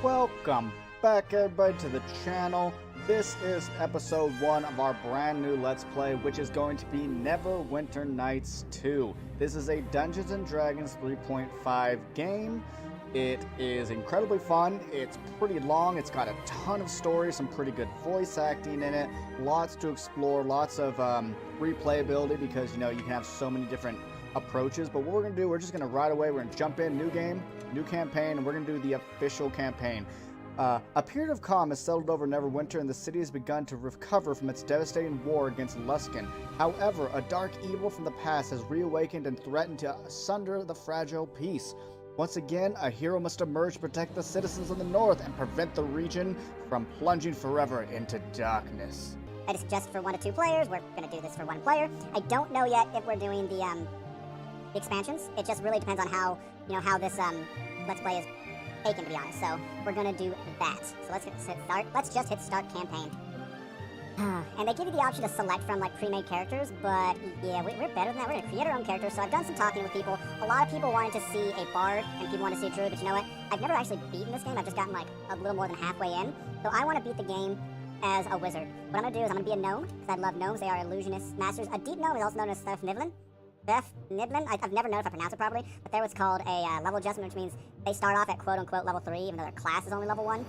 Welcome back, everybody, to the channel. This is episode 1 of our brand new Let's Play, which is going to be Neverwinter Nights 2. This is a Dungeons & Dragons 3.5 game. It is incredibly fun. It's pretty long. It's got a ton of stories, some pretty good voice acting in it, lots to explore, lots of replayability because, you know, you can have so many different approaches. But what we're going to do, we're just going to right away, we're going to jump in, new game, new campaign, and we're going to do the official campaign. A period of calm has settled over Neverwinter, and the city has begun to recover from its devastating war against Luskan. However, a dark evil from the past has reawakened and threatened to sunder the fragile peace. Once again, a hero must emerge to protect the citizens of the north and prevent the region from plunging forever into darkness. It is just for 1 to 2 players. We're going to do this for 1 player. I don't know yet if we're doing the expansions. It just really depends on how, how this Let's Play is taken, to be honest. So we're going to do that. So let's hit start. Let's just hit start campaign. And they give you the option to select from like pre-made characters, but yeah, we're better than that. We're going to create our own characters. So I've done some talking with people. A lot of people wanted to see a bard, and people want to see a druid, but you know what? I've never actually beaten this game. I've just gotten like a little more than halfway in. So I want to beat the game as a wizard. What I'm going to do is I'm going to be a gnome, because I love gnomes. They are illusionist masters. A deep gnome is also known as Niblin. I've never known if I pronounce it properly, but they're what's called a level adjustment, which means they start off at quote-unquote level 3, even though their class is only level 1,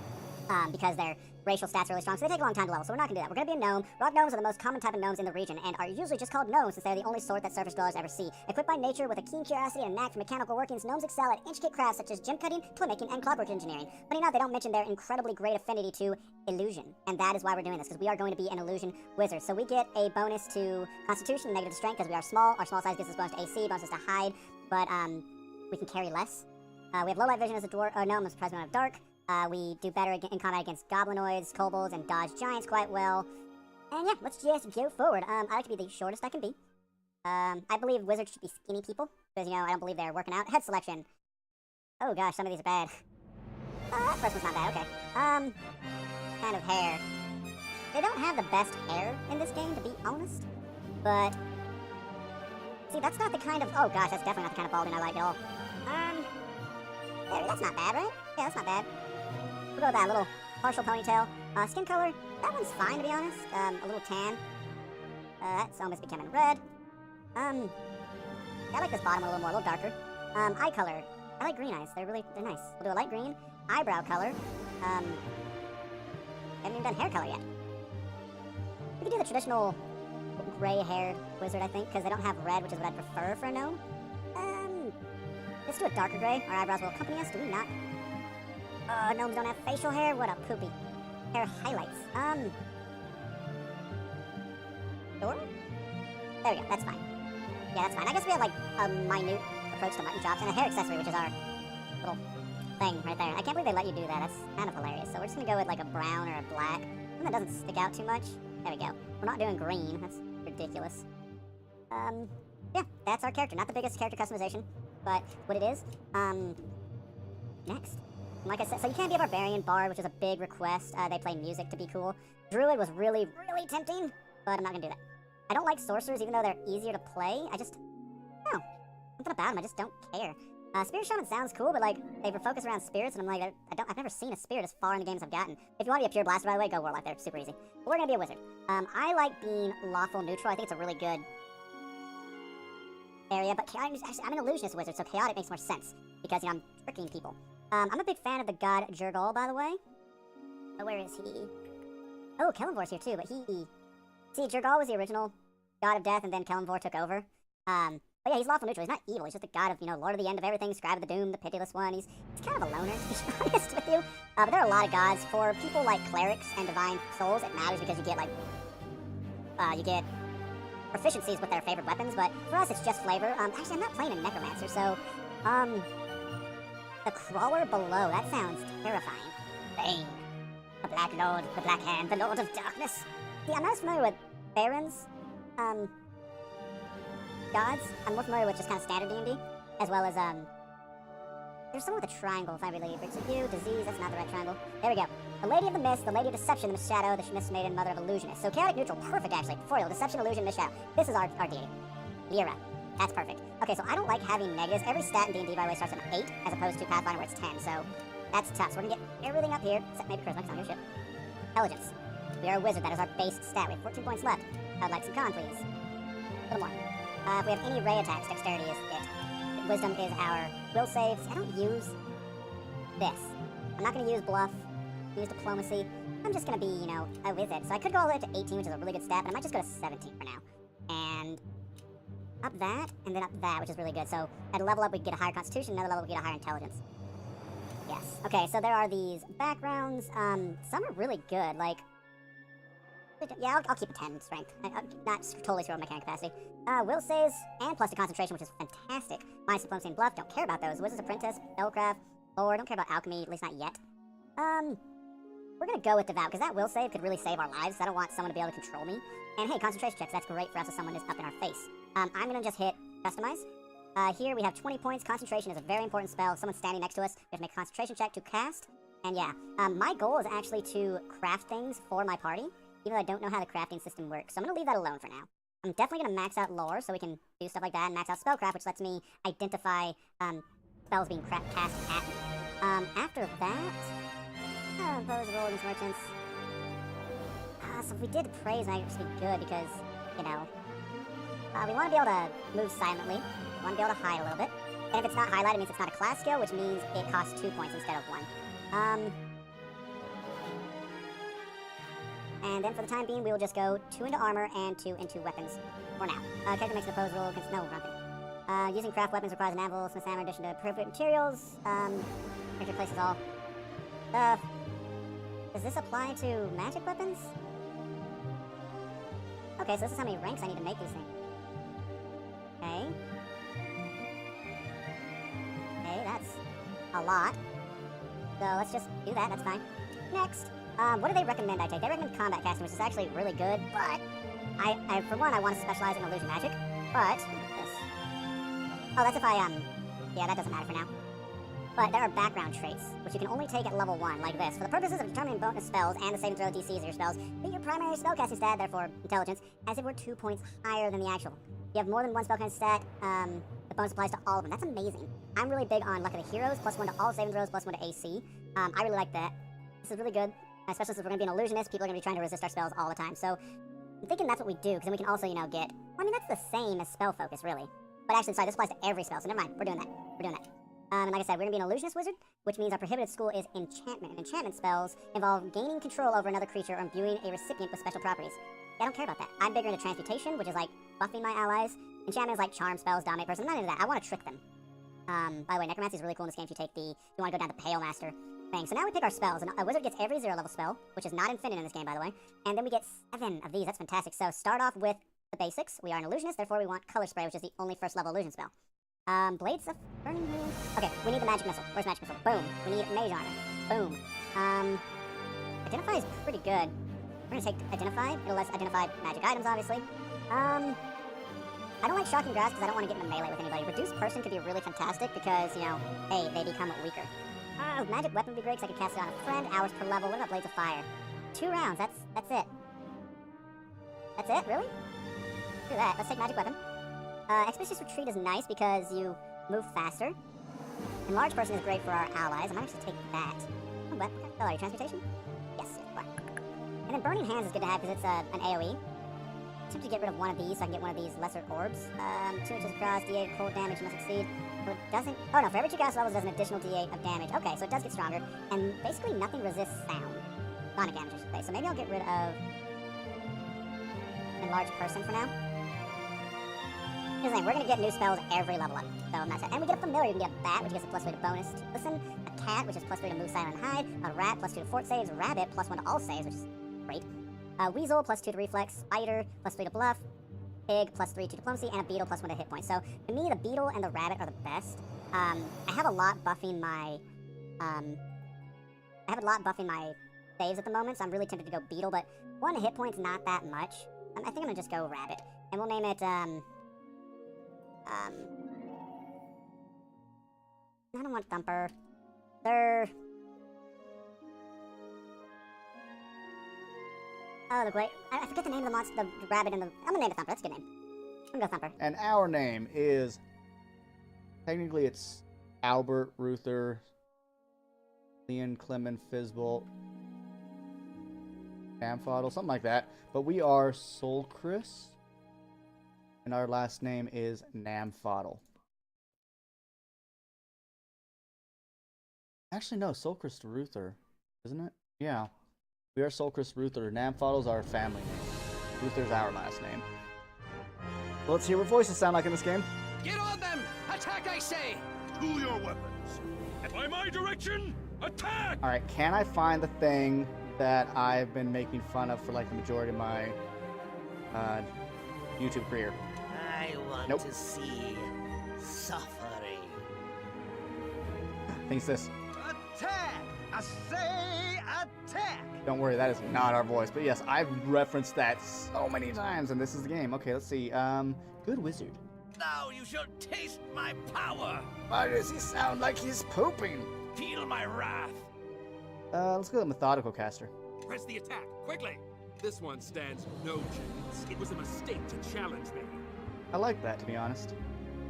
because their racial stats are really strong, so they take a long time to level, so we're not going to do that. We're going to be a gnome. Rock gnomes are the most common type of gnomes in the region, and are usually just called gnomes since they're the only sort that surface dwellers ever see. Equipped by nature with a keen curiosity and a knack for mechanical workings, gnomes excel at intricate crafts such as gem cutting, toy making, and clockwork engineering. But enough, they don't mention their incredibly great affinity to illusion, and that is why we're doing this, because we are going to be an illusion wizard. So we get a bonus to Constitution, negative to Strength, because we are small. Our small size gives us bonus to AC, bonuses to Hide, but we can carry less. We have low light vision as a dwarf, gnome, as President of Dark. We do better in combat against goblinoids, kobolds, and dodge giants quite well. And yeah, let's just go forward. I like to be the shortest I can be. I believe wizards should be skinny people, because, I don't believe they're working out. Head selection. Oh gosh, some of these are bad. That first one's not bad, okay. Kind of hair. They don't have the best hair in this game, to be honest. But, see, that's not the kind of, oh gosh, that's definitely not the kind of balding I like at all. There, that's not bad, right? Yeah, that's not bad. We'll go with that little partial ponytail. Skin color, that one's fine, to be honest. A little tan. That's almost becoming red. I like this bottom one a little more, a little darker. Eye color, I like green eyes. They're nice. We'll do a light green. Eyebrow color. Haven't even done hair color yet. We could do the traditional gray-haired wizard, I think, because they don't have red, which is what I'd prefer for a gnome. Let's do a darker gray. Our eyebrows will accompany us, do we not? Gnomes don't have facial hair? What a poopy. Hair highlights. Sure? There we go, that's fine. Yeah, that's fine. I guess we have, like, a minute approach to mutton chops, and a hair accessory, which is our little thing right there. I can't believe they let you do that. That's kind of hilarious. So we're just gonna go with, like, a brown or a black. One that doesn't stick out too much. There we go. We're not doing green. That's ridiculous. Yeah, that's our character. Not the biggest character customization, but what it is. Next. Like I said, so you can't be a barbarian bard, which is a big request. They play music to be cool. Druid was really, really tempting, but I'm not gonna do that. I don't like sorcerers, even though they're easier to play. I just, no, something about them, I just don't care. Spirit Shaman sounds cool, but like, they focus around spirits, and I'm like, I've never seen a spirit as far in the games I've gotten. If you want to be a pure blaster, by the way, go Warlock, they're super easy. But we're gonna be a wizard. I like being lawful neutral. I think it's a really good area, but chaotic, actually, I'm an illusionist wizard, so chaotic makes more sense, because, I'm tricking people. I'm a big fan of the god Jurgal, by the way. Oh, where is he? Oh, Kelemvor's here too, but see, Jurgal was the original god of death, and then Kelemvor took over. But yeah, he's lawful neutral. He's not evil. He's just the god of, Lord of the end of everything, scribe of the doom, the pitiless one. He's kind of a loner, to be honest with you. But there are a lot of gods. For people like clerics and divine souls, it matters because you get, like, you get proficiencies with their favorite weapons, but for us, it's just flavor. Actually, I'm not playing a necromancer, so, the crawler below, that sounds terrifying. Bane. The Black Lord, the Black Hand, the Lord of Darkness. See, I'm not as familiar with Faerûn's, gods. I'm more familiar with just kind of standard D&D, as well as, there's someone with a triangle, if I really brings it you. Disease, that's not the right triangle. There we go. The Lady of the Mist, the Lady of Deception, the Mist Shadow, the Mist Maiden, Mother of Illusionists. So chaotic neutral, perfect actually. For real, Deception, Illusion, Mist Shadow. This is our deity. Lyra. That's perfect. Okay, so I don't like having negatives. Every stat in D&D, by the way, starts at 8, as opposed to Pathfinder where it's 10, so That's tough. So we're gonna get everything up here, except maybe Charisma, because I don't give a shit. Intelligence. We are a wizard. That is our base stat. We have 14 points left. I would like some con, please. A little more. If we have any ray attacks, dexterity is it. Wisdom is our will saves. I don't use this. I'm not gonna use bluff. Use diplomacy. I'm just gonna be, you know, a wizard. So I could go all the way up to 18, which is a really good stat, but I might just go to 17 for now. And up that, and then up that, which is really good. So at a level up, we get a higher constitution. Another level, we get a higher intelligence. Yes. Okay, so there are these backgrounds. Some are really good. Like, yeah, I'll keep a 10 strength. I'm not totally sure on my mechanic capacity. Will saves and plus to concentration, which is fantastic. Minus diplomacy and bluff. Don't care about those. Wizard's apprentice, spellcraft, lore. Don't care about alchemy, at least not yet. We're gonna go with devout because that will save could really save our lives. I don't want someone to be able to control me. And hey, concentration checks. That's great for us if someone is up in our face. I'm gonna just hit customize. Here we have 20 points. Concentration is a very important spell. If someone's standing next to us, we have to make a concentration check to cast. And yeah, my goal is actually to craft things for my party, even though I don't know how the crafting system works. So I'm gonna leave that alone for now. I'm definitely gonna max out lore so we can do stuff like that, and max out spellcraft, which lets me identify spells being cast at me. After that, impose roll against merchants. So if we did praise, might actually be good because, you know, we want to be able to move silently. We want to be able to hide a little bit. And if it's not highlighted, it means it's not a class skill, which means it costs 2 points instead of 1. And then for the time being, we will just go 2 into armor and 2 into weapons for now. Character makes an opposed roll against no nothing. Using craft weapons requires an anvil, smith hammer, in addition to appropriate materials. Character places all. Does this apply to magic weapons? Okay, so this is how many ranks I need to make these things. Okay. Okay, that's a lot. So let's just do that, that's fine. Next, what do they recommend I take? They recommend combat casting, which is actually really good, but I for one, I want to specialize in illusion magic, but this. Oh, that's if I, yeah, that doesn't matter for now. But there are background traits, which you can only take at level 1, like this. For the purposes of determining bonus spells and the saving throw DCs of your spells, beat your primary spellcasting stat, therefore intelligence, as if it were 2 points higher than the actual. If you have more than one spellcasting stat, the bonus applies to all of them. That's amazing. I'm really big on Luck of the Heroes, +1 to all saving throws, +1 to AC. I really like that. This is really good, especially since we're going to be an illusionist. People are going to be trying to resist our spells all the time. So I'm thinking that's what we do, because then we can also, you know, get... Well, I mean, that's the same as spell focus, really. But actually, sorry, this applies to every spell, so never mind. We're doing that. We're doing that. And like I said, we're going to be an illusionist wizard, which means our prohibited school is enchantment. And enchantment spells involve gaining control over another creature or imbuing a recipient with special properties. I don't care about that. I'm bigger into transmutation, which is like buffing my allies. Enchantment is like charm spells, dominate person. I'm not into that. I want to trick them. By the way, necromancy is really cool in this game if you take the... If you want to go down the Pale Master thing. So now we pick our spells, and a wizard gets every 0 level spell, which is not infinite in this game, by the way. And then we get 7 of these. That's fantastic. So start off with the basics. We are an illusionist, therefore we want color spray, which is the only first level illusion spell. Blades of Burning Moon. Okay, we need the magic missile. Where's magic missile? Boom. We need mage armor. Boom. Identify is pretty good. We're gonna take identify. It'll let us identify magic items, obviously. I don't like shocking grasp because I don't want to get in a melee with anybody. Reduced person could be really fantastic because, you know, hey, they become weaker. Magic weapon would be great because I could cast it on a friend. Hours per level. What about blades of fire? 2 rounds. That's it. That's it? Really? Do that. Let's take magic weapon. Expeditious retreat is nice because you move faster. Enlarged person is great for our allies. I might actually take that. Oh, what kind of spell are you? Transmutation? Yes. And then burning hands is good to have because it's an AoE. I'm tempted to get rid of one of these so I can get one of these lesser orbs. 2 inches across, D8 cold damage, you must succeed. So it doesn't... Oh no, for every 2 cast levels it does an additional D8 of damage. Okay, so it does get stronger. And basically nothing resists sound. Sonic damage, I should say. So maybe I'll get rid of... enlarged person for now. Here's the thing, we're going to get new spells every level up. So I'm not... And we get a familiar, we can get a bat, which gives a +3 to bonus to listen. A cat, which is +3 to move silent and hide. A rat, +2 to fort saves. A rabbit, +1 to all saves, which is great. Weasel, +2 to reflex. Spider, +3 to bluff. Pig, +3 to diplomacy. And a beetle, +1 to hit points. So, to me, the beetle and the rabbit are the best. I have a lot buffing my... saves at the moment, so I'm really tempted to go beetle, but 1 hit point's not that much. I think I'm gonna just go rabbit. And we'll name it, I don't want Thumper. Oh, the great... I forget the name of the monster, the rabbit and the... I'm gonna name it Thumper, that's a good name. I'm gonna go Thumper. And our name is... Technically it's Albert Ruther Leon, Clement, Fizzbolt, Amphottle, something like that. But we are Solcris, and our last name is Namphottle. Actually, no, Solcris Ruther, isn't it? Yeah. We are Solcris Ruther. Namphottle's our family name. Ruther's our last name. Well, let's hear what voices sound like in this game. Get on them! Attack, I say! Tool your weapons. By my direction, attack! Alright, can I find the thing that I've been making fun of for like the majority of my YouTube career? I want to see suffering. I think it's this. Attack! I say attack! Don't worry, that is not our voice. But yes, I've referenced that so many times, and this is the game. Okay, let's see. Good wizard. Now you shall taste my power! Why does he sound like he's pooping? Feel my wrath! Let's go with methodical caster. Press the attack, quickly! This one stands no chance. It was a mistake to challenge me. I like that, to be honest.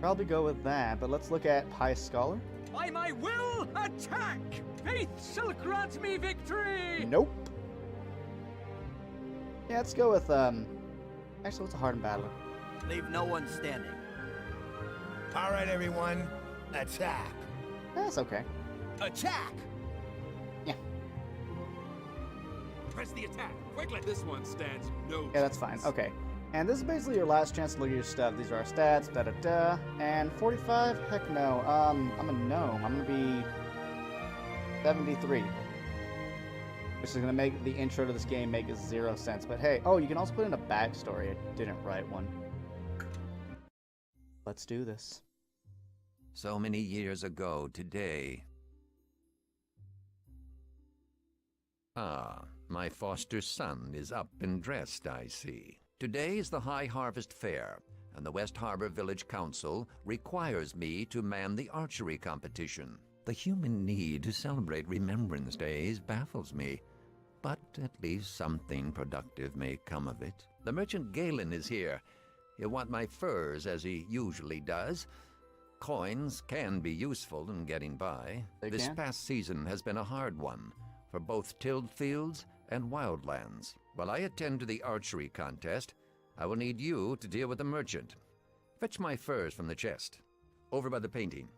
Probably go with that, but let's look at Pious Scholar. By my will, attack! Faith shall grant me victory! Nope. Yeah, let's go with, actually, what's a hardened battler? Leave no one standing. All right, everyone, attack. That's okay. Attack! Yeah. Press the attack, quickly! This one stands no chance. Yeah, that's fine. Okay. And this is basically your last chance to look at your stuff. These are our stats, da-da-da. And 45? Heck no. I'm a gnome. I'm gonna be 73. Which is gonna make the intro to this game make 0 sense. But hey, oh, you can also put in a backstory. I didn't write one. Let's do this. So many years ago today. Ah, my foster son is up and dressed, I see. Today is the High Harvest Fair, and the West Harbor Village Council requires me to man the archery competition. The human need to celebrate Remembrance Days baffles me, but at least something productive may come of it. The merchant Galen is here. He'll want my furs, as he usually does. Coins can be useful in getting by. This past season has been a hard one, for both tilled fields and wildlands. While I attend to the archery contest, I will need you to deal with the merchant. Fetch my furs from the chest. Over by the painting.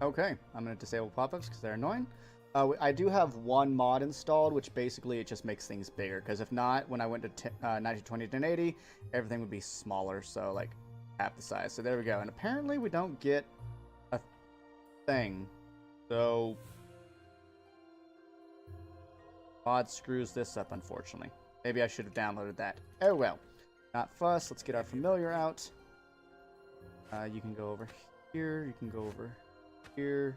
Okay, I'm going to disable pop-ups because they're annoying. I do have one mod installed, which basically it just makes things bigger. Because if not, when I went to 1920 to 1080, everything would be smaller, so like half the size. So there we go. And apparently we don't get a thing. So mod screws this up, unfortunately. Maybe I should have downloaded that. Oh well. Not fuss. Let's get our familiar out. You can go over here. You can go over here.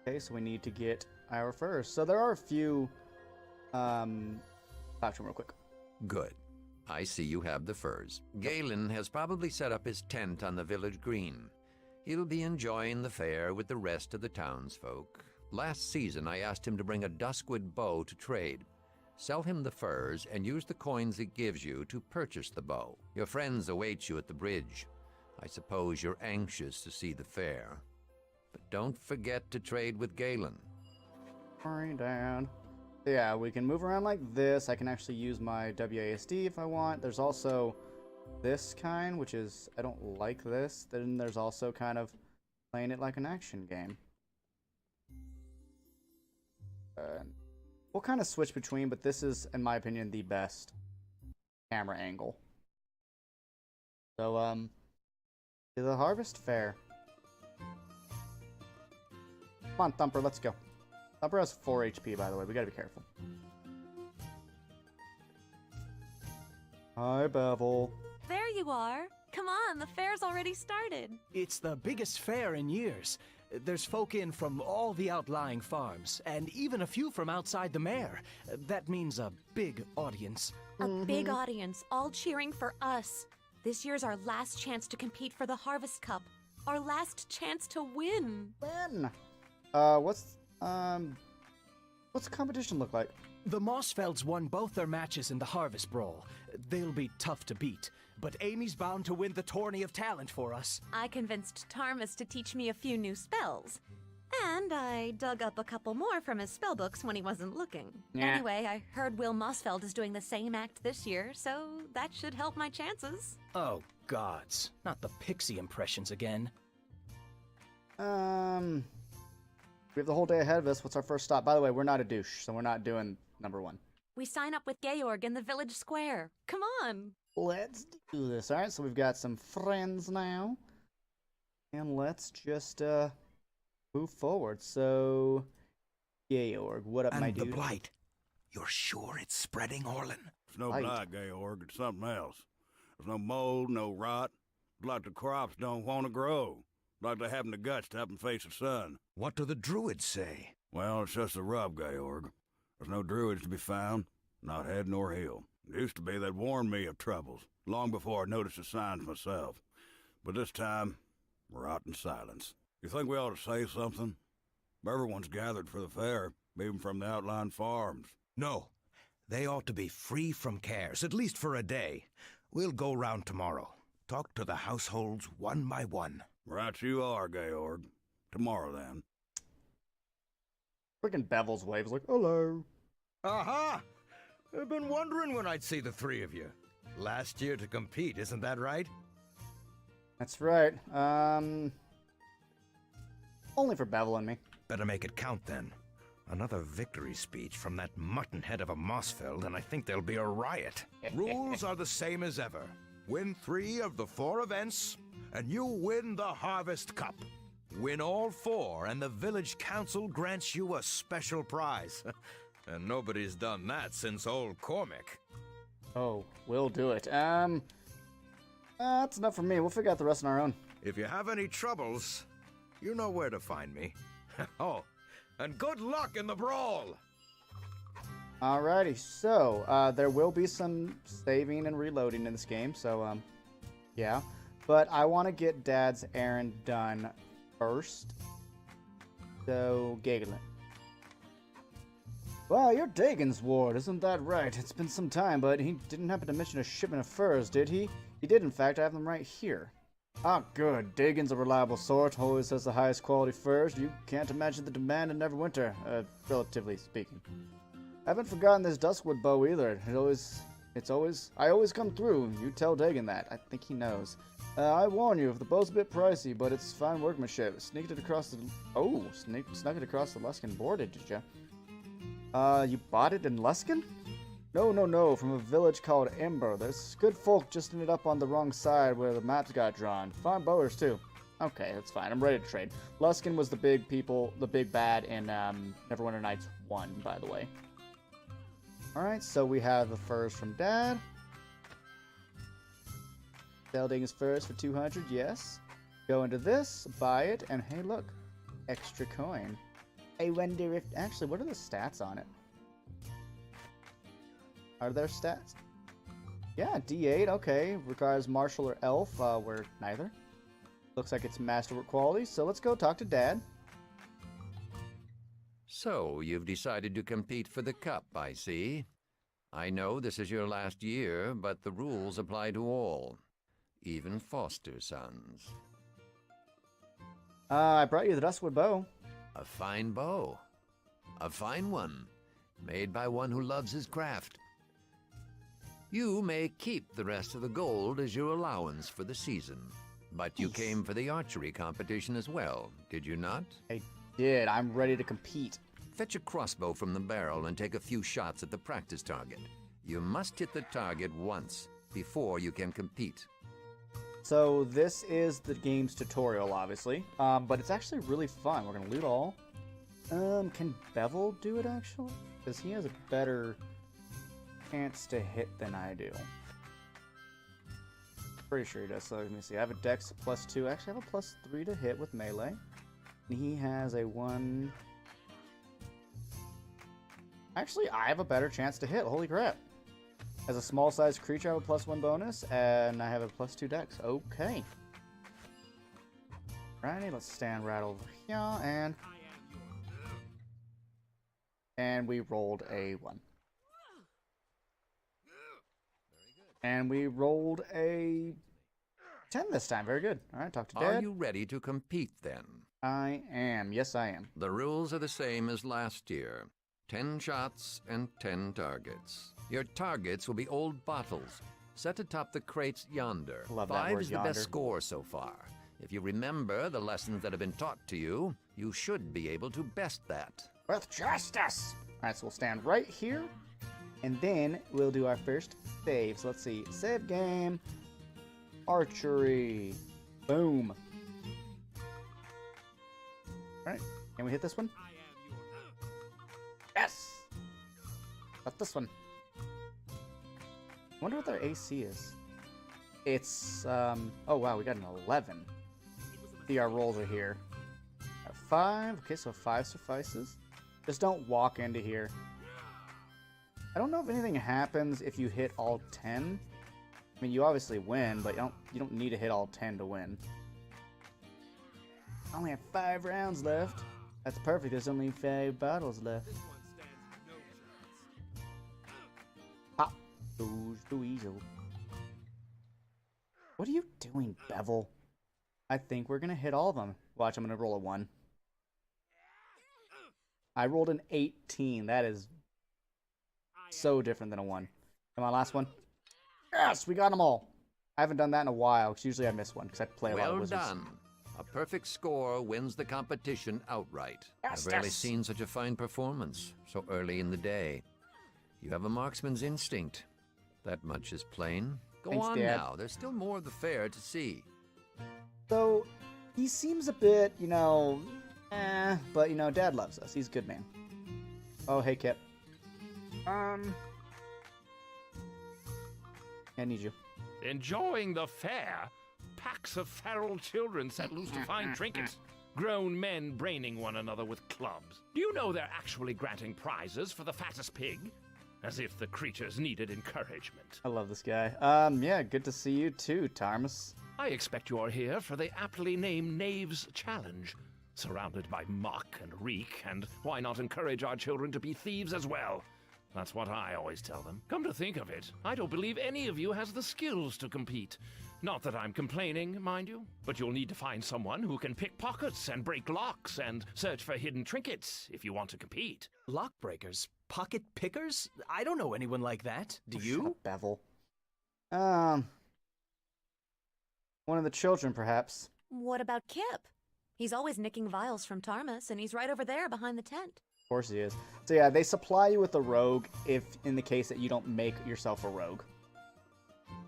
Okay, so we need to get our furs. So there are a few... talk to him real quick. Good. I see you have the furs. Galen has probably set up his tent on the village green. He'll be enjoying the fair with the rest of the townsfolk. Last season, I asked him to bring a duskwood bow to trade. Sell him the furs and use the coins it gives you to purchase the bow. Your friends await you at the bridge. I suppose you're anxious to see the fair. But don't forget to trade with Galen. Hurry down. Yeah, we can move around like this. I can actually use my WASD if I want. There's also this kind, which is... I don't like this. Then there's also kind of playing it like an action game. We'll kind of switch between, but this is, in my opinion, the best camera angle. So, to the Harvest Fair. Come on, Thumper, let's go. Thumper has 4 HP, by the way. We gotta be careful. Hi, Bevel. There you are. Come on, the fair's already started. It's the biggest fair in years. There's folk in from all the outlying farms, and even a few from outside the mare. That means a big audience. A big audience, all cheering for us. This year's our last chance to compete for the Harvest Cup. Our last chance to win. Ben! What's the competition look like? The Mossfelds won both their matches in the Harvest Brawl. They'll be tough to beat, but Amy's bound to win the Tourney of Talent for us. I convinced Tarmus to teach me a few new spells. And I dug up a couple more from his spellbooks when he wasn't looking. Yeah. Anyway, I heard Will Mossfeld is doing the same act this year, so that should help my chances. Oh, gods. Not the pixie impressions again. We have the whole day ahead of us. What's our first stop? By the way, we're not a douche, so we're not doing number 1. We sign up with Georg in the village square. Come on! Let's do this. Alright, so we've got some friends now. And let's just, move forward. So, Georg, what up, my And the dude? blight. You're sure it's spreading, Orlin? It's no Blight. blight, Georg. It's something else. There's no mold, no rot. It's like the crops don't want to grow. Like they haven't the guts to up and face the sun. What do the druids say? Well, it's just a rub, Georg. There's no druids to be found, not head nor heel. It used to be they'd warned me of troubles, long before I noticed the signs myself. But this time, we're out in silence. You think we ought to say something? Everyone's gathered for the fair, even from the outlying farms. No. They ought to be free from cares, at least for a day. We'll go round tomorrow. Talk to the households one by one. Right you are, Georg. Tomorrow, then. Freaking Bevel's waves like, hello. Aha! I've been wondering when I'd see the three of you. Last year to compete, isn't that right? That's right. Only for Bevel and me. Better make it count then. Another victory speech from that muttonhead of a Mossfeld, and I think there'll be a riot. Rules are the same as ever. Win 3 of the 4 events, and you win the Harvest Cup. Win all 4, and the village council grants you a special prize. And nobody's done that since old Cormac. Oh, we'll do it. That's enough for me. We'll figure out the rest on our own. If you have any troubles, you know where to find me. Oh, and good luck in the brawl! Alrighty, so, there will be some saving and reloading in this game, so, yeah. But I want to get Dad's errand done first. So, Gagglin. Well, you're Dagon's ward, isn't that right? It's been some time, but he didn't happen to mention a shipment of furs, did he? He did, in fact. I have them right here. Ah, good. Dagon's a reliable sort, always has the highest quality furs. You can't imagine the demand in Neverwinter, relatively speaking. I haven't forgotten this Duskwood bow either. I always come through. You tell Dagon that. I think he knows. I warn you, if the bow's a bit pricey, but it's fine workmanship. Snuck it across the Luskan border, did ya? You bought it in Luskan? No, from a village called Ember. There's good folk just ended up on the wrong side where the maps got drawn. Fine bowers, too. Okay, that's fine. I'm ready to trade. Luskan was the big bad in Neverwinter Nights 1, by the way. Alright, so we have the furs from Dad. Sell Dagon's furs for 200, yes. Go into this, buy it, and hey, look. Extra coin. I wonder if... Actually, what are the stats on it? Are there stats? Yeah, D8, okay. Requires martial or elf. We're neither. Looks like it's masterwork quality, so let's go talk to Dad. So, you've decided to compete for the cup, I see. I know this is your last year, but the rules apply to all, even foster sons. I brought you the Duskwood bow. A fine bow. A fine one, made by one who loves his craft. You may keep the rest of the gold as your allowance for the season, but you came for the archery competition as well, did you not? I did. I'm ready to compete. Fetch a crossbow from the barrel and take a few shots at the practice target. You must hit the target once before you can compete. So this is the game's tutorial, obviously, but it's actually really fun. We're gonna loot all. Can Bevel do it actually? Because he has a better chance to hit than I do. Pretty sure he does. So let me see. I have a Dex +2. Actually, I have a +3 to hit with melee. And he has a 1. Actually, I have a better chance to hit. Holy crap. As a small-sized creature, I have a +1 bonus, and I have a +2 dex. Okay. Righty, let's stand right over here, and we rolled a 1. And we rolled a 10 this time. Very good. All right, talk to Dad. Are you ready to compete, then? I am. Yes, I am. The rules are the same as last year. 10 shots and 10 targets. Your targets will be old bottles, set atop the crates yonder. Love that 5 word, is the yonder. best score so far. If you remember the lessons that have been taught to you, you should be able to best that. With justice! Alright, so we'll stand right here. And then we'll do our first save. So let's see. Save game. Archery. Boom. Alright. Can we hit this one? Yes! That's this one. I wonder what their AC is. It's, oh wow, we got an 11. See, our rolls are here. 5. Okay, so 5 suffices. Just don't walk into here. I don't know if anything happens if you hit all 10. I mean, you obviously win, but you don't need to hit all 10 to win. I only have 5 rounds left. That's perfect. There's only 5 bottles left. Pop those the weasel. What are you doing, Bevel? I think we're gonna hit all of them. Watch, I'm gonna roll a 1. I rolled an 18. That is so different than a 1. Come on, last one. Yes, we got them all. I haven't done that in a while, because usually I miss one, because I play a lot of Well wizards. done. A perfect score wins the competition outright. Yes, I've rarely yes. seen such a fine performance so early in the day. You have a marksman's instinct. That much is plain. Go Thanks, on Dad. now. There's still more of the fair to see. So, he seems a bit, but, Dad loves us. He's a good man. Oh, hey, Kip. I need you. Enjoying the fair? Packs of feral children set loose to find trinkets. Grown men braining one another with clubs. Do you know they're actually granting prizes for the fattest pig? As if the creatures needed encouragement. I love this guy. Yeah, good to see you too, Tarmus. I expect you're here for the aptly named Knave's Challenge. Surrounded by muck and reek, and why not encourage our children to be thieves as well? That's what I always tell them. Come to think of it, I don't believe any of you has the skills to compete. Not that I'm complaining, mind you, but you'll need to find someone who can pick pockets and break locks and search for hidden trinkets if you want to compete. Lock breakers? Pocket pickers? I don't know anyone like that. Do Shut you? up, Bevel. One of the children, perhaps. What about Kip? He's always nicking vials from Tarmus, and he's right over there behind the tent. Of course he is. So yeah, they supply you with a rogue if in the case that you don't make yourself a rogue.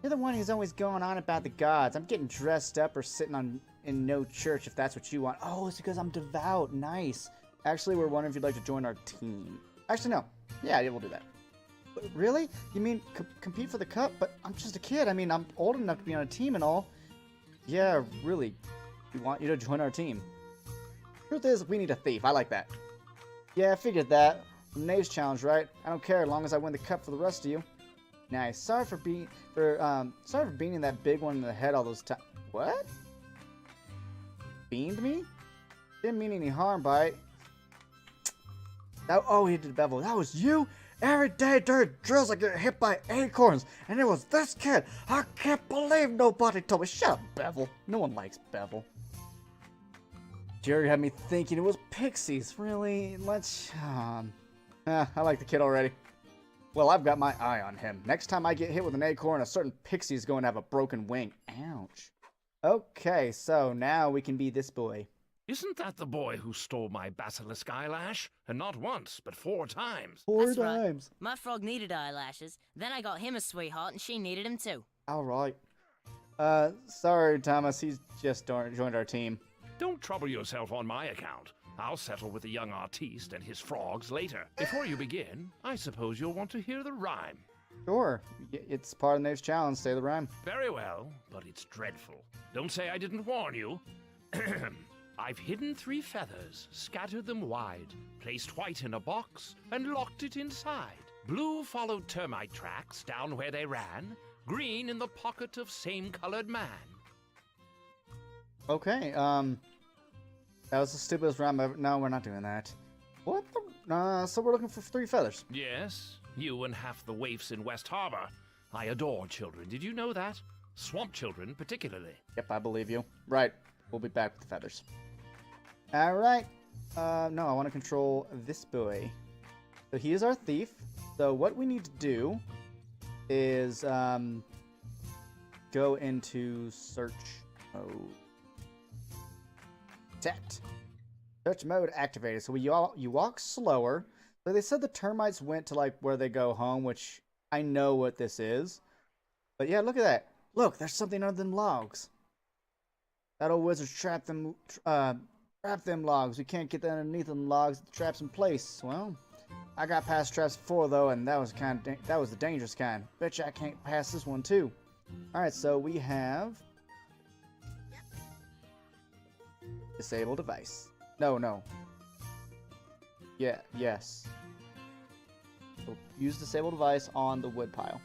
You're the one who's always going on about the gods. I'm getting dressed up or sitting in no church if that's what you want. Oh, it's because I'm devout. Nice. Actually, we're wondering if you'd like to join our team. Actually, no. Yeah, we'll do that. But really? You mean compete for the cup? But I'm just a kid. I mean, I'm old enough to be on a team and all. Yeah, really. We want you to join our team. Truth is, we need a thief. I like that. Yeah, I figured that. Knave's challenge, right? I don't care as long as I win the cup for the rest of you. Nice. Sorry for beating that big one in the head all those times. What? Beamed me? Didn't mean any harm by it. Oh, he did Bevel. That was you? Every day during drills I get hit by acorns, and it was this kid. I can't believe nobody told me. Shut up, Bevel. No one likes Bevel. Jerry had me thinking it was pixies. Really? I like the kid already. Well, I've got my eye on him. Next time I get hit with an acorn, a certain pixie's going to have a broken wing. Ouch. Okay, so now we can be this boy. Isn't that the boy who stole my basilisk eyelash? And not once, but 4 times. 4 That's right. times. My frog needed eyelashes. Then I got him a sweetheart, and she needed him too. Alright. Sorry, Thomas. He's just joined our team. Don't trouble yourself on my account. I'll settle with the young artiste and his frogs later. Before you begin, I suppose you'll want to hear the rhyme. Sure. It's part of the next challenge. Say the rhyme. Very well, but it's dreadful. Don't say I didn't warn you. I've hidden 3 feathers, scattered them wide, placed white in a box, and locked it inside. Blue followed termite tracks down where they ran, green in the pocket of same-colored man. Okay, that was the stupidest rhyme ever. No, we're not doing that. What the? So we're looking for 3 feathers. Yes, you and half the waifs in West Harbor. I adore children. Did you know that? Swamp children, particularly. Yep, I believe you. Right. We'll be back with the feathers. Alright. No, I want to control this boy. So he is our thief. So what we need to do is go into search mode. Set. Search mode activated. So you walk slower. So they said the termites went to like where they go home, which I know what this is. But yeah, look at that. Look, there's something under them logs. That old wizard's trapped them logs. We can't get underneath them logs. The trap's in place. Well, I got past traps before though, and that was the dangerous kind. Bet you I can't pass this one too. All right, so we have disable device. No. Yeah, yes. So use disable device on the wood pile.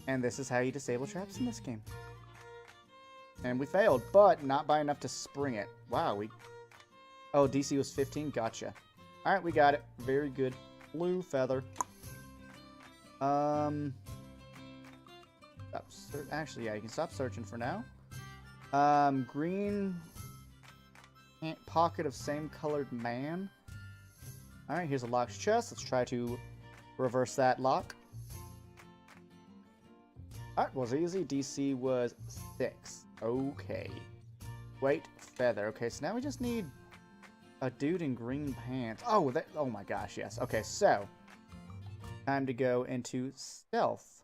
And this is how you disable traps in this game. And we failed, but not by enough to spring it. Wow, oh, DC was 15? Gotcha. Alright, we got it. Very good. Blue feather. Actually, yeah, you can stop searching for now. Green pocket of same colored man. Alright, here's a locked chest. Let's try to reverse that lock. Alright, was easy. DC was 6. Okay. Weight, feather. Okay, so now we just need a dude in green pants. Oh, oh my gosh, yes. Okay, so time to go into stealth.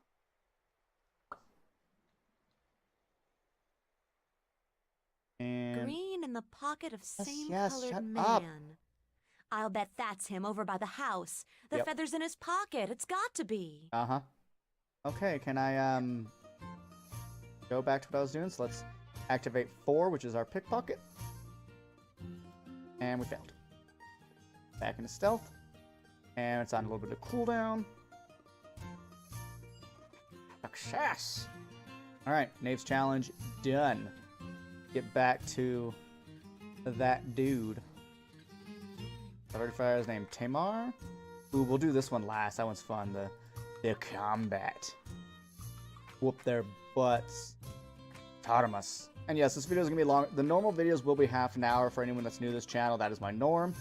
And Green in the pocket of same yes, colored shut man. up. I'll bet that's him over by the house. The Yep. feather's in his pocket. It's got to be. Uh-huh. Okay, can I go back to what I was doing? So let's activate 4, which is our pickpocket. And we failed. Back into stealth. And it's on a little bit of cooldown. Success! Alright, Knave's challenge done. Get back to that dude. I already forgot his name. Tamar? Ooh, we'll do this one last. That one's fun. The combat. Whoop their butts. Tartamus. And yes, this video is going to be long. The normal videos will be half an hour for anyone that's new to this channel. That is my norm.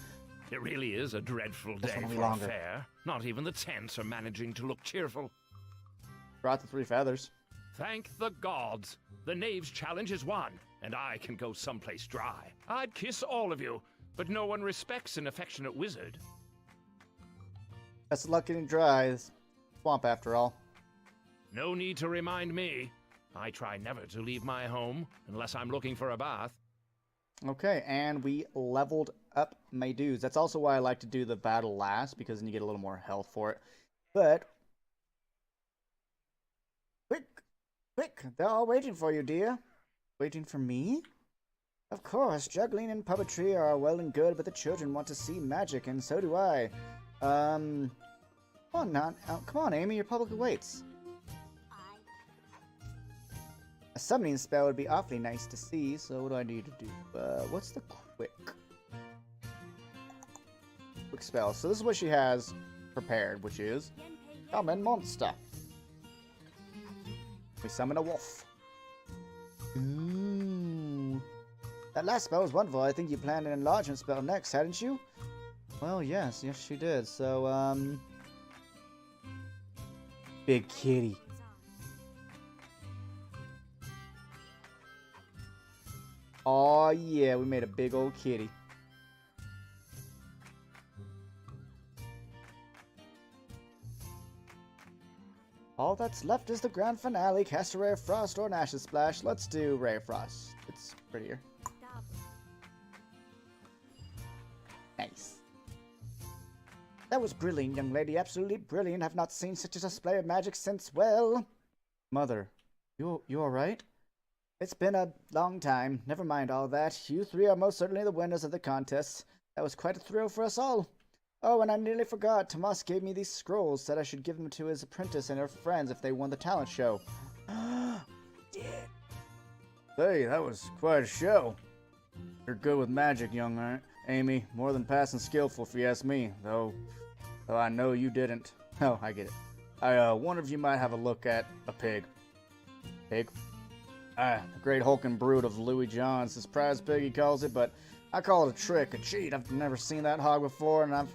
It really is a dreadful This day one will be for a longer. fair. Not even the tents are managing to look cheerful. Brought the 3 feathers. Thank the gods. The knave's challenge is won, and I can go someplace dry. I'd kiss all of you, but no one respects an affectionate wizard. Best of luck getting dry. It's swamp after all. No need to remind me. I try never to leave my home unless I'm looking for a bath. Okay, and we leveled up my dudes. That's also why I like to do the battle last, because then you get a little more health for it. But quick, they're all waiting for you, dear. Waiting for me? Of course, juggling and puppetry are well and good, but the children want to see magic, and so do I. Come on, Amy, your public awaits. A summoning spell would be awfully nice to see, so what do I need to do? What's the quick spell? So this is what she has prepared, which is summon monster. We summon a wolf. Ooh. That last spell was wonderful. I think you planned an enlargement spell next, hadn't you? Well, yes, she did. So, big kitty. Oh yeah, we made a big old kitty. All that's left is the grand finale. Cast a Ray of Frost or an Ashes Splash. Let's do Ray of Frost. It's prettier. Nice. That was brilliant, young lady. Absolutely brilliant. I've not seen such a display of magic since, well... Mother, you alright? It's been a long time. Never mind all that. You 3 are most certainly the winners of the contest. That was quite a thrill for us all. Oh, and I nearly forgot. Tomas gave me these scrolls, said I should give them to his apprentice and her friends if they won the talent show. Did. Hey, that was quite a show. You're good with magic, young Amy. More than passing skillful, if you ask me. Though I know you didn't. Oh, I get it. I wonder if you might have a look at a pig. Pig? The great hulking brute of Louis John's. His prize pig, he calls it, but I call it a trick, a cheat. I've never seen that hog before, and I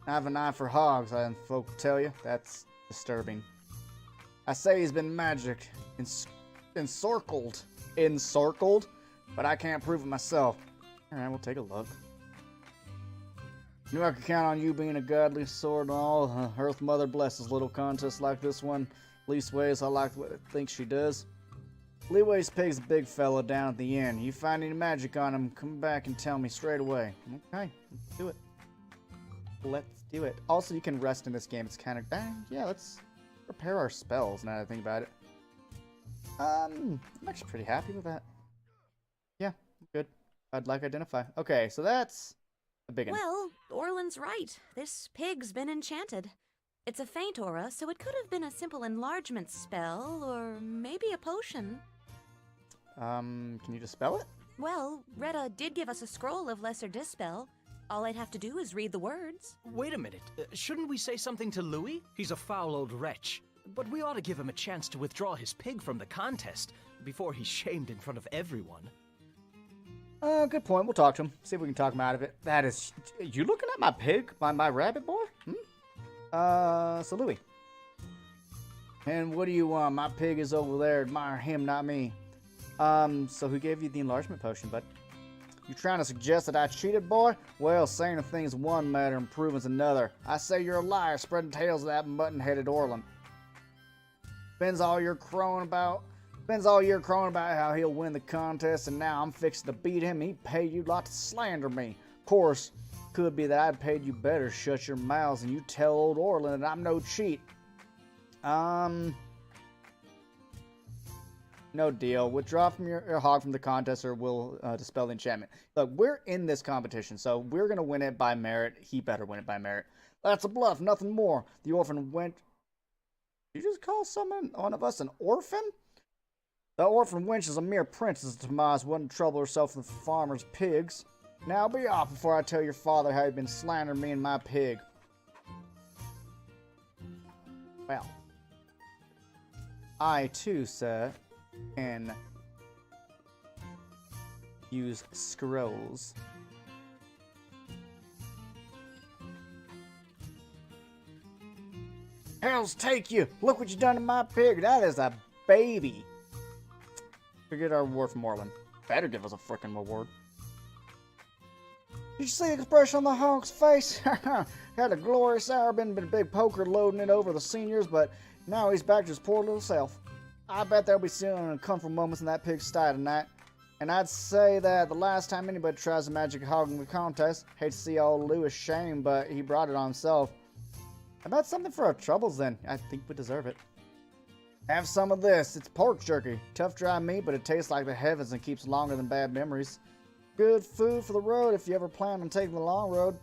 have an eye for hogs, and folk tell you, that's disturbing. I say he's been magic, encircled, but I can't prove it myself. Alright, we'll take a look. Knew I could count on you being a godly sword and all. Earth Mother blesses little contests like this one. Leastways, I like what I think she does. Leeway's pig's a big fella down at the end. You find any magic on him, come back and tell me straight away. Okay, let's do it. Let's do it. Also, you can rest in this game. It's kind of, yeah, let's prepare our spells now that I think about it. I'm actually pretty happy with that. Yeah, good. I'd like identify. Okay, so that's a big one. Well, Orland's right. This pig's been enchanted. It's a faint aura, so it could have been a simple enlargement spell, or maybe a potion. Can you just spell it? Well, Retta did give us a scroll of Lesser Dispel. All I'd have to do is read the words. Wait a minute. Shouldn't we say something to Louis? He's a foul old wretch. But we ought to give him a chance to withdraw his pig from the contest before he's shamed in front of everyone. Good point. We'll talk to him. See if we can talk him out of it. That is... You looking at my pig? My rabbit boy? So Louis. And what do you want? My pig is over there. Admire him, not me. So who gave you the enlargement potion, bud? You trying to suggest that I cheated, boy? Well, saying a thing's one matter and proving's another. I say you're a liar, spreading tales of that mutton-headed Orland. Spends all year crowing about how he'll win the contest, and now I'm fixing to beat him. He paid you a lot to slander me. Of course, could be that I'd paid you better. Shut your mouths and you tell old Orland that I'm no cheat. No deal. Withdraw from your hog from the contest, or we'll dispel the enchantment. Look, we're in this competition, so we're gonna win it by merit. He better win it by merit. That's a bluff, nothing more. The orphan went. Did you just call one of us an orphan? The orphan wench is a mere princess. Tomas wouldn't trouble herself with farmers' pigs. Now be off before I tell your father how you've been slandering me and my pig. Well, I too, sir, can use scrolls. Hells take you! Look what you done to my pig! That is a baby! Forget our reward from Orland. Better give us a frickin' reward. Did you see the expression on the hog's face? Had a glorious hour, been a big poker loading it over the seniors, but now he's back to his poor little self. I bet there'll be some uncomfortable moments in that pig's sty tonight. And I'd say that the last time anybody tries a magic hog in the contest, hate to see old Lewis shame, but he brought it on himself. About something for our troubles then. I think we deserve it. Have some of this. It's pork jerky. Tough dry meat, but it tastes like the heavens and keeps longer than bad memories. Good food for the road if you ever plan on taking the long road.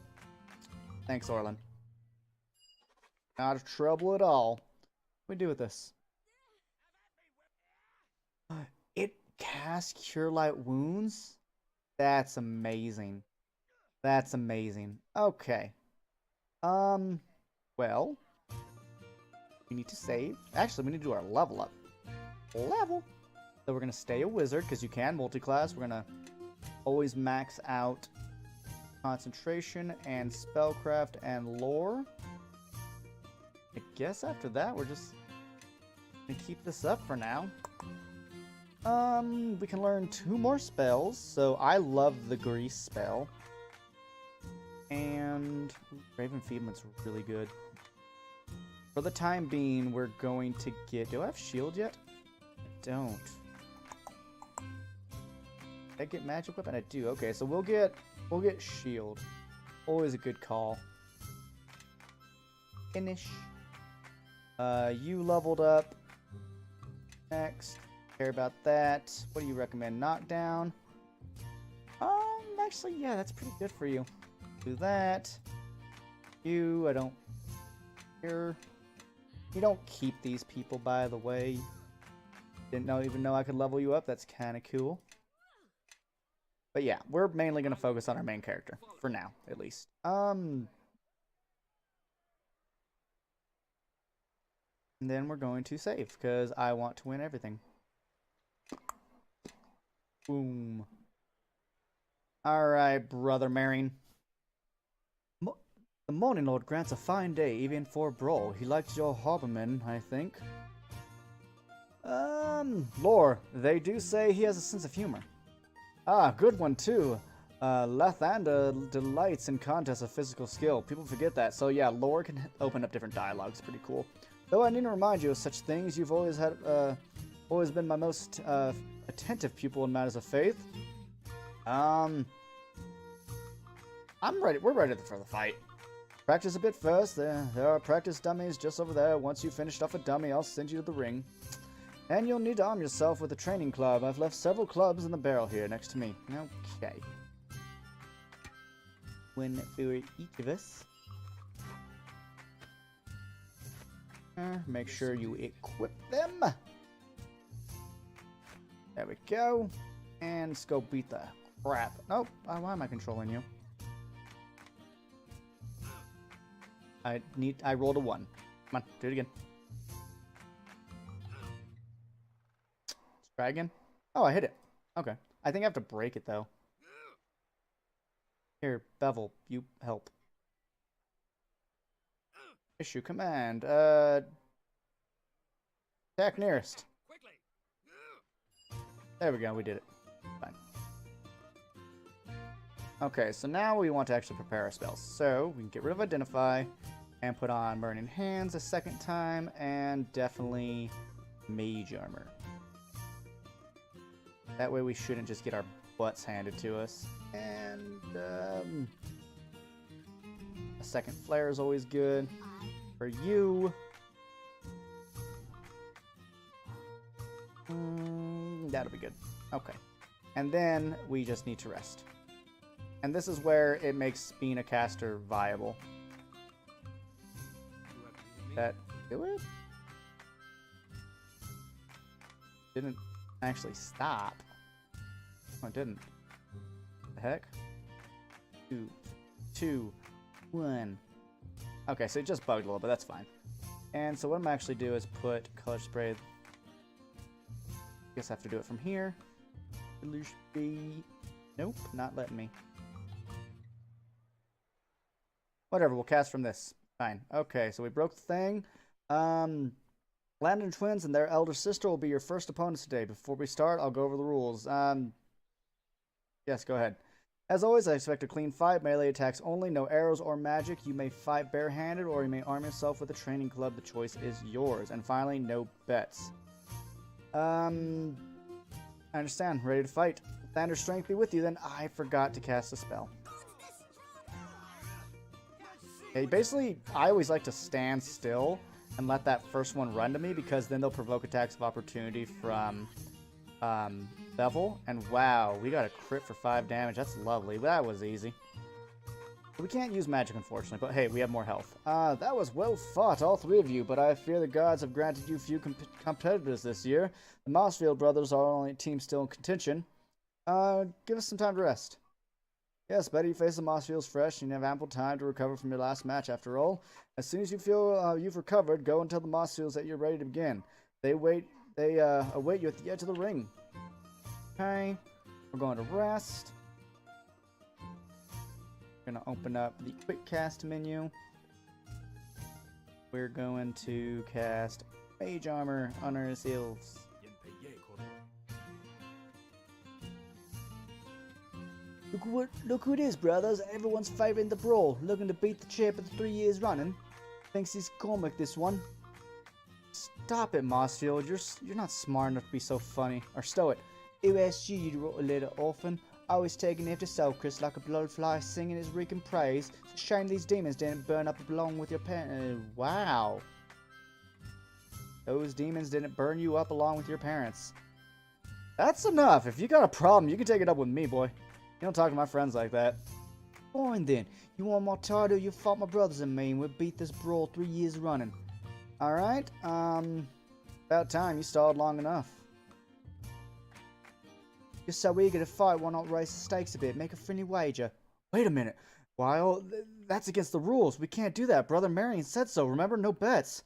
Thanks, Orland. Not a trouble at all. What do we do with this? It casts Cure Light Wounds? That's amazing. That's amazing. Okay. Well, we need to save. Actually, we need to do our level up. Level. So we're going to stay a wizard, because you can multi-class. We're going to always max out concentration and spellcraft and lore. I guess after that, we're just going to keep this up for now. We can learn 2 more spells. So I love the Grease spell. And Raven Feedment's really good. For the time being, we're going to get... Do I have shield yet? I don't. Did I get magic weapon? I do. Okay, so we'll get shield. Always a good call. Finish. You leveled up. Next. Care about that. What do you recommend? Knockdown. Actually, yeah, that's pretty good for you. Do that. You, I don't care. You don't keep these people, by the way. Didn't even know I could level you up. That's kind of cool. But yeah, we're mainly going to focus on our main character. For now, at least. And then we're going to save, because I want to win everything. Boom. Alright, Brother Marion. The Morning Lord grants a fine day, even for a brawl. He likes your harborman, I think. Lore, they do say he has a sense of humor. Ah, good one too. Lathander delights in contests of physical skill. People forget that. So yeah, lore can open up different dialogues. Pretty cool. Though I need to remind you of such things, you've always been my most attentive pupil in matters of faith. I'm ready. We're ready for the fight. Practice a bit first. There are practice dummies just over there. Once you've finished off a dummy, I'll send you to the ring. And you'll need to arm yourself with a training club. I've left several clubs in the barrel here next to me. Okay. One for each of us. Make sure you equip them. There we go. And let's go beat the crap. Nope. Why am I controlling you? I rolled a 1. Come on, do it again. Let's try again. Oh, I hit it. Okay. I think I have to break it, though. Here, Bevel, you help. Issue command. Attack nearest. There we go, we did it. Fine. Okay, so now we want to actually prepare our spells. So, we can get rid of Identify, and put on Burning Hands a second time, and definitely Mage Armor. That way we shouldn't just get our butts handed to us. And, a second Flare is always good. For you... that'll be good. Okay. And then we just need to rest. And this is where it makes being a caster viable. That do it? Didn't actually stop. Oh, it didn't. What the heck? 2, 1. Okay, so it just bugged a little bit. That's fine. And so what I'm actually do is put color spray. Guess I have to do it from here. Color spray. Nope, not letting me. Whatever, we'll cast from this. Fine. Okay, so we broke the thing. Landon twins and their elder sister will be your first opponents today. Before we start, I'll go over the rules. Yes, go ahead. As always, I expect a clean fight. Melee attacks only, no arrows or magic. You may fight barehanded, or you may arm yourself with a training club. The choice is yours. And finally, no bets. I understand. Ready to fight. Thander's strength be with you, then. I forgot to cast a spell. Okay, basically, I always like to stand still and let that first one run to me, because then they'll provoke attacks of opportunity from Bevel. And wow, we got a crit for 5 damage. That's lovely. That was easy. We can't use magic, unfortunately, but hey, we have more health. That was well fought, all 3 of you, but I fear the gods have granted you few competitors this year. The Mossfield brothers are our only team still in contention. Give us some time to rest. Yes, better you face the Mossfields fresh, and you have ample time to recover from your last match, after all. As soon as you feel you've recovered, go and tell the Mossfields that you're ready to begin. They await you at the edge of the ring. Okay, we're going to rest. We're going to open up the quick cast menu. We're going to cast Mage Armor on our seals. Look who it is, brothers. Everyone's favouring the brawl, looking to beat the champ of the 3 years running. Thinks he's comic, this one. Stop it, Mossfield. You're not smart enough to be so funny. Or stow it. Who asked you to wrote a letter, orphan? I was taking after Selkris like a bloodfly singing his reeking praise. It's a shame these demons didn't burn up along with your parents. Wow. Those demons didn't burn you up along with your parents. That's enough. If you got a problem, you can take it up with me, boy. You don't talk to my friends like that. Fine then. You want more tardo? You fought my brothers and me, and we beat this brawl 3 years running. Alright, about time. You stalled long enough. You're so eager to fight, why not raise the stakes a bit? Make a friendly wager. Wait a minute. Why, that's against the rules. We can't do that. Brother Marion said so. Remember, no bets.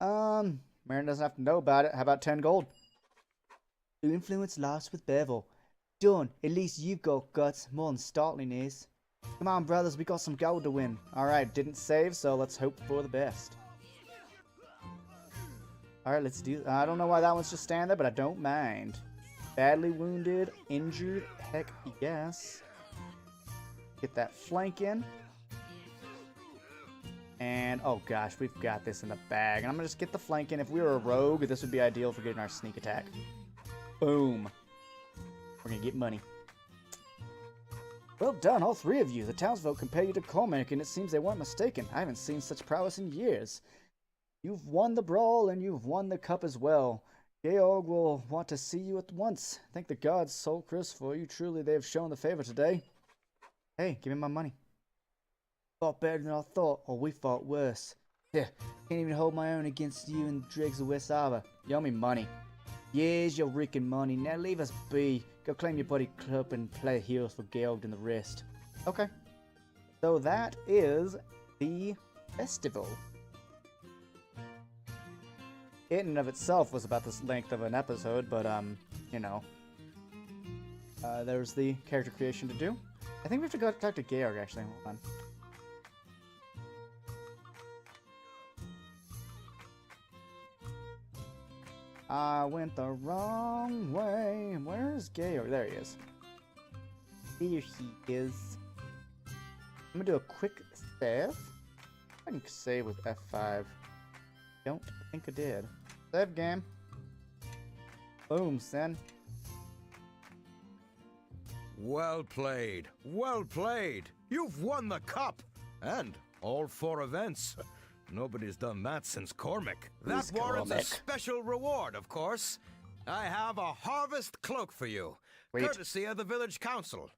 Marion doesn't have to know about it. How about 10 gold? Blue influence lost with Bevel. Done. At least you've got guts more than Startling is. Come on, brothers, we got some gold to win. Alright, didn't save, so let's hope for the best. Alright, let's do... I don't know why that one's just standing there, but I don't mind. Badly wounded, injured, heck yes. Get that flank in. And, oh gosh, we've got this in the bag. And I'm gonna just get the flank in. If we were a rogue, this would be ideal for getting our sneak attack. Boom. We're gonna get money. Well done, all three of you. The townsfolk compare you to Cormac, and it seems they weren't mistaken. I haven't seen such prowess in years. You've won the brawl, and you've won the cup as well. Georg will want to see you at once. Thank the gods, Soul Chris, for you. Truly, they have shown the favor today. Hey, give me my money. Fought better than I thought, or we fought worse. Yeah, can't even hold my own against you and dregs of West Arbor. You owe me money. Here's your reeking money. Now leave us be. Go claim your buddy club and play heroes for Georg and the rest. Okay. So that is the festival. In and of itself was about this length of an episode, but you know. There's the character creation to do. I think we have to go talk to Georg actually. Hold on. I went the wrong way. Where is Georg? There he is. Here he is. I'm gonna do a quick save. I can save with F5. Don't think I did. Save game. Boom, son. Well played. Well played. You've won the cup. And all 4 events. Nobody's done that since Cormac. That warrants a special reward, of course. I have a harvest cloak for you, courtesy of the village council.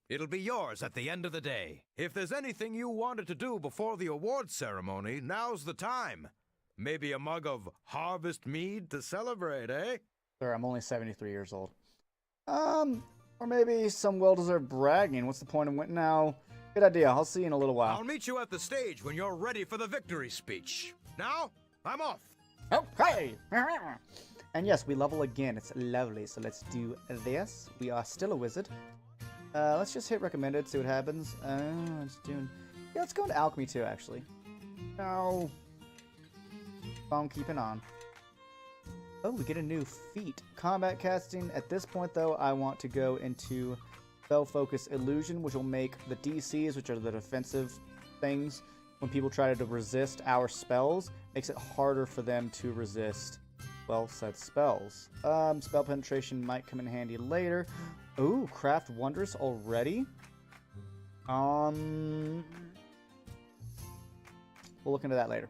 It'll be yours at the end of the day. If there's anything you wanted to do before the award ceremony, now's the time. Maybe a mug of harvest mead to celebrate, eh? Sir, I'm only 73 years old. Or maybe some well-deserved bragging. What's the point of winning now? Good idea. I'll see you in a little while. I'll meet you at the stage when you're ready for the victory speech. Now, I'm off. Okay. And yes, we level again. It's lovely. So let's do this. We are still a wizard. Let's just hit recommended, see what happens. Let's do... Yeah, let's go into alchemy too, actually. No. I'm keeping on. Oh, we get a new feat. Combat casting. At this point, though, I want to go into spell focus illusion, which will make the DCs, which are the defensive things, when people try to resist our spells, makes it harder for them to resist well-said spells. Spell penetration might come in handy later. Ooh, craft wondrous already. We'll look into that later.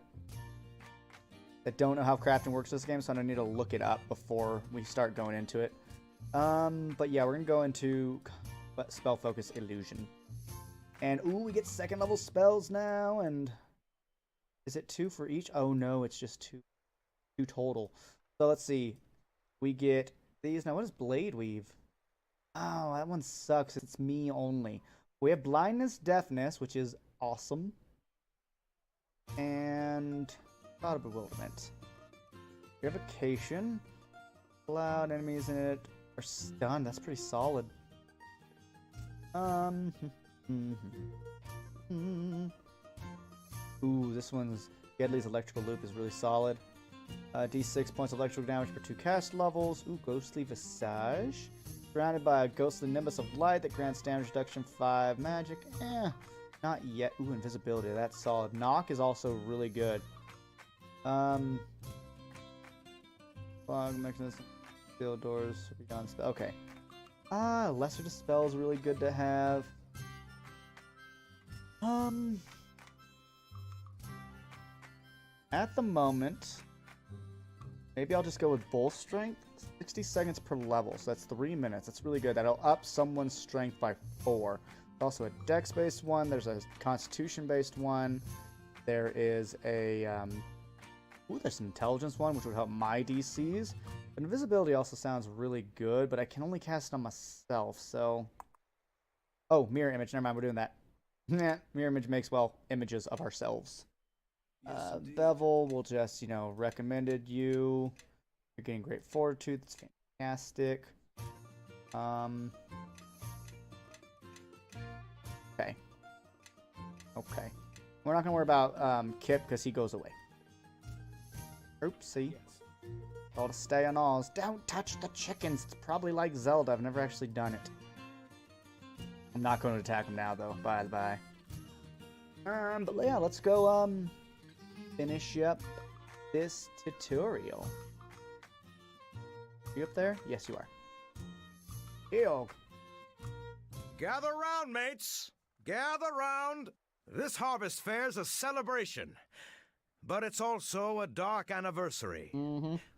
I don't know how crafting works this game, so I don't need to look it up before we start going into it. But yeah, we're gonna go into spell focus illusion. And ooh, we get 2nd level spells now, and is it 2 for each? Oh no, it's just 2 total. So let's see. We get these. Now what is blade weave? Oh, that one sucks. It's me only. We have blindness, deafness, which is awesome. And Cloud of Bewilderment. Revocation. Cloud enemies in it are stunned. That's pretty solid. Ooh, this one's Gedley's electrical loop is really solid. D6 points of electrical damage for 2 cast levels. Ooh, Ghostly Visage. Surrounded by a ghostly nimbus of light that grants damage reduction 5 magic. Not yet. Ooh, invisibility. That's solid. Knock is also really good. Fog mechanism. Steel doors. Beyond spell. Okay. Lesser Dispel is really good to have. At the moment, maybe I'll just go with Bull Strength. 60 seconds per level, so that's 3 minutes. That's really good. That'll up someone's strength by 4. There's also a Dex-based one. There's a Constitution-based one. There is a... there's an Intelligence one, which would help my DCs. But Invisibility also sounds really good, but I can only cast it on myself, so... Oh, Mirror Image. Never mind, we're doing that. Mirror Image makes, well, images of ourselves. Bevel will just, recommended you. You're getting great fortitude. That's Fantastic. Okay. Okay. We're not gonna worry about Kip because he goes away. Oopsie. All to stay on Oz. Don't touch the chickens. It's probably like Zelda. I've never actually done it. I'm not going to attack him now, though. By the by. But yeah, let's go finish up this tutorial. You up there? Yes, you are. Ew. Gather round, mates. Gather round. This harvest fair's a celebration, but it's also a dark anniversary.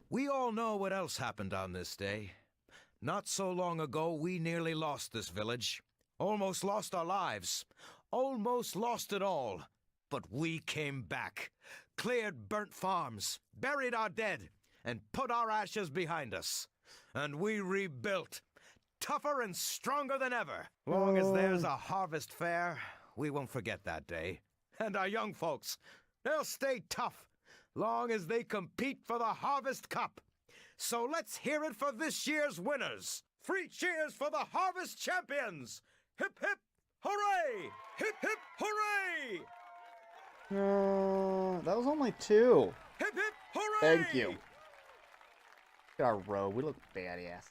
We all know what else happened on this day. Not so long ago, we nearly lost this village. Almost lost our lives. Almost lost it all. But we came back. Cleared burnt farms. Buried our dead. And put our ashes behind us. And we rebuilt. Tougher and stronger than ever. Long as there's a harvest fair, we won't forget that day. And our young folks, they'll stay tough. Long as they compete for the Harvest Cup. So let's hear it for this year's winners. 3 cheers for the Harvest Champions. Hip, hip, hooray! Hip, hip, hooray! That was only 2. Hip, hip, hooray! Thank you. Look at our row. We look badass.